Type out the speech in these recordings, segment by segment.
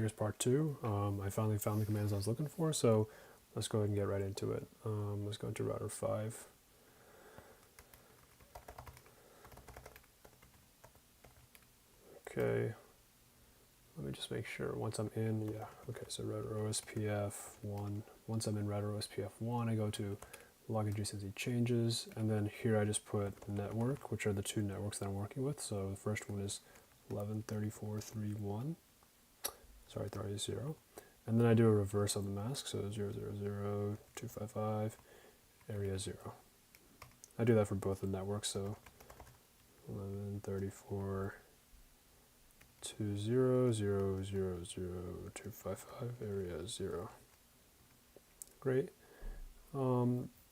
here's part 2. I finally found the commands I was looking for, so let's go ahead and get right into it. Let's go into router 5. Okay, let me just make sure once I'm in, yeah, okay, so router OSPF 1. Once I'm in router OSPF 1, I go to log adjacency changes, and then here I just put network, which are the 2 networks that I'm working with. So the first one is 1134.3.1, sorry, 0, and then I do a reverse on the mask, so 000.255, area 0. I do that for both the networks, so 1134.20.000.255, area 0. Great.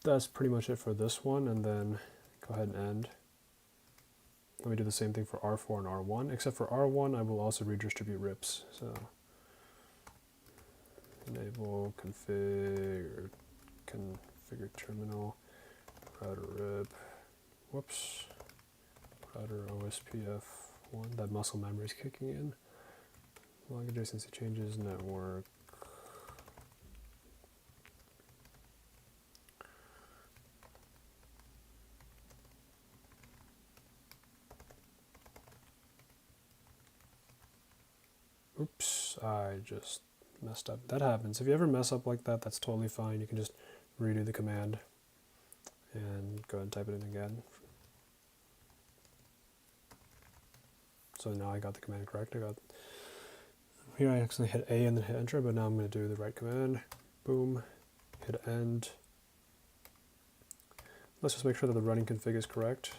That's pretty much it for this one, and then go ahead and end. Let me do the same thing for R4 and R1, except for R1 I will also redistribute RIPs. So enable configure terminal router RIP, whoops, router OSPF1, that muscle memory is kicking in. Log adjacency changes, network. Oops, I just messed up. That happens. If you ever mess up like that, that's totally fine. You can just redo the command and go ahead and type it in again. So now I got the command correct. Here I actually hit A and then hit enter, but now I'm going to do the right command. Boom, hit end. Let's just make sure that the running config is correct.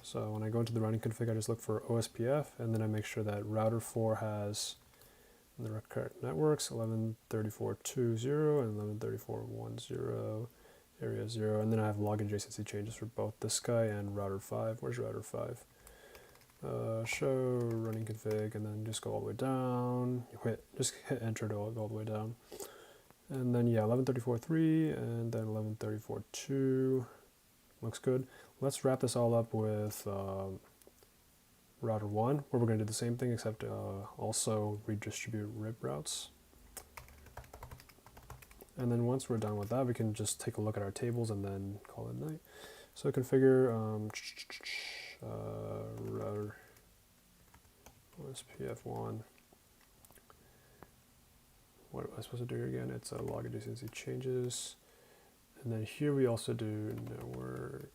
So when I go into the running config, I just look for OSPF, and then I make sure that router 4 has the correct networks, 1134.20 and 1134.10, area 0, and then I have log adjacency changes for both this guy and router 5. Where's router 5? Show running config, and then just go all the way down. Just hit enter to go all the way down. And then yeah, 1134.3 and then 1134.2. Looks good. Let's wrap this all up with router 1, where we're going to do the same thing, except also redistribute RIP routes. And then once we're done with that, we can just take a look at our tables and then call it night. So configure router OSPF1. What am I supposed to do here again? It's a log adjacency changes. And then here we also do network.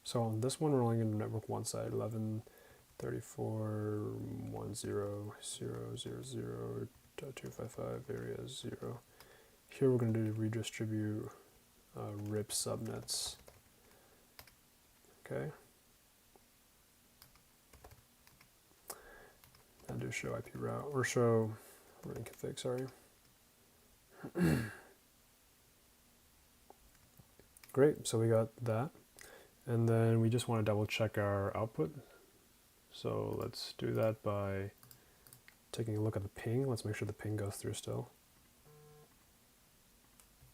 So on this one, we're only going to network one side, 1134.10.000.255, area 0. Here we're going to do redistribute RIP subnets. Okay. And do show IP route, or show running config, sorry. Great, so we got that. And then we just want to double check our output. So let's do that by taking a look at the ping. Let's make sure the ping goes through still.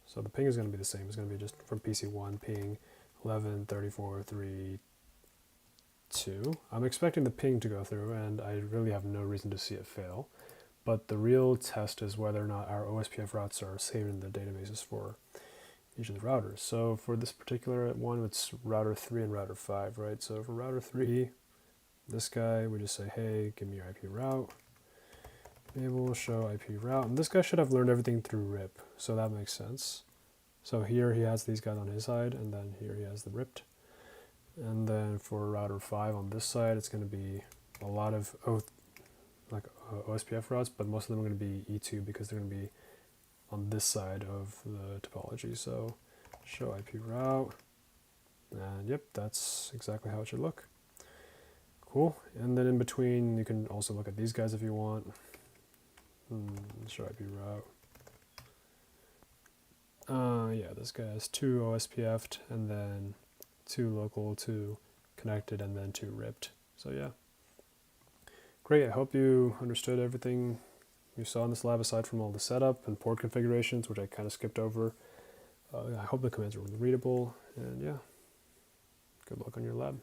So the ping is going to be the same. It's going to be just from PC1 ping 1134.3.2. I'm expecting the ping to go through, and I really have no reason to see it fail. But the real test is whether or not our OSPF routes are saved in the databases for each of the routers. So for this particular one, it's router 3 and router 5, right? So for router 3, this guy, we just say, hey, give me your IP route. Enable show IP route. And this guy should have learned everything through RIP, so that makes sense. So here he has these guys on his side, and then here he has the RIPed. And then for router 5 on this side, it's going to be a lot of OSPF routes, but most of them are going to be E2 because they're going to be on this side of the topology. So show IP route, and yep, that's exactly how it should look. Cool. And then in between, you can also look at these guys if you want. Show IP route. Yeah, this guy has 2 OSPF'd, and then 2 local, 2 connected, and then 2 RIPed. So yeah. Great, I hope you understood everything you saw in this lab aside from all the setup and port configurations, which I kind of skipped over. I hope the commands are readable, and yeah, good luck on your lab.